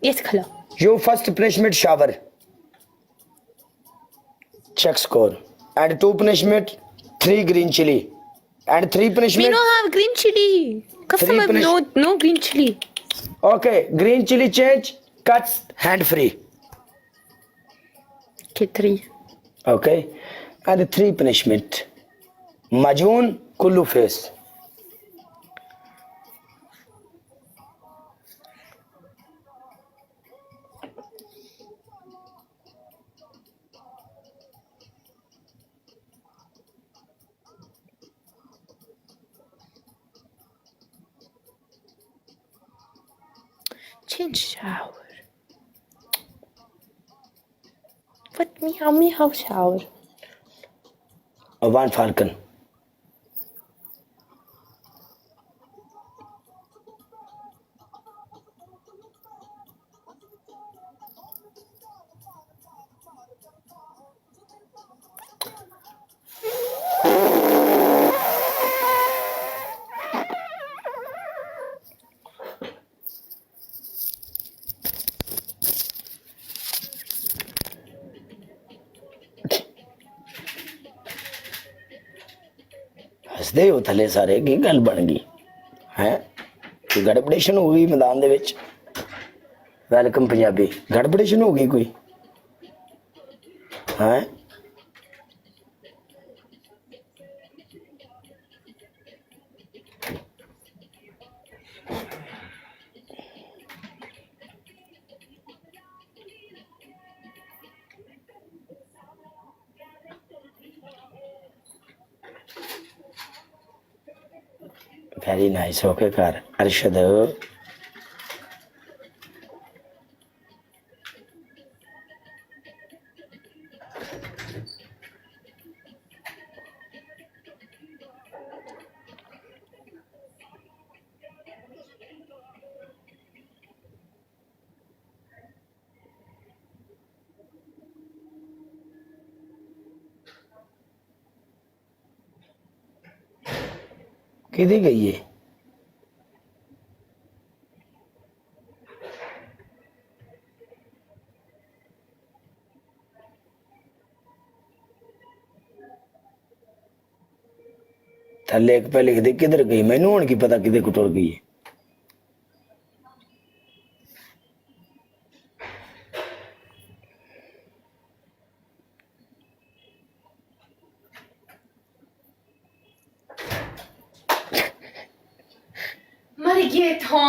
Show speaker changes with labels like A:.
A: Yes, Kala.
B: Your first punishment shower. Check score. And 2 punishment, 3 green chili. And 3
A: We
B: punishment.
A: don't have green chili. Customer, no green chili.
B: Okay, green chili change, cuts, hand free.
A: Okay, 3.
B: Okay. And 3 punishment. Majoon, kullu face.
A: Change shower. What meow shower?
B: One falcon. ਹੱਸਦੇ ਹੋ ਥੱਲੇ ਸਾਰੇ ਕੀ ਗੱਲ ਬਣ ਗਈ ਹੈ ਕੋਈ ਗੜਬੜੇਸ਼ਨ ਹੋ ਗਈ ਮੈਦਾਨ ਦੇ ਵਿੱਚ ਵੈਲਕਮ ਪੰਜਾਬੀ ਗੜਬੜੇਸ਼ਨ ਹੋ ਗਈ ਕੋਈ ਹੈ Very nice. Okay, car. Arshad. किधे गई है थल्ले एक पे लिख दे किधर गई मैनू हुण की पता किधे को टुर गई है
A: मर गए था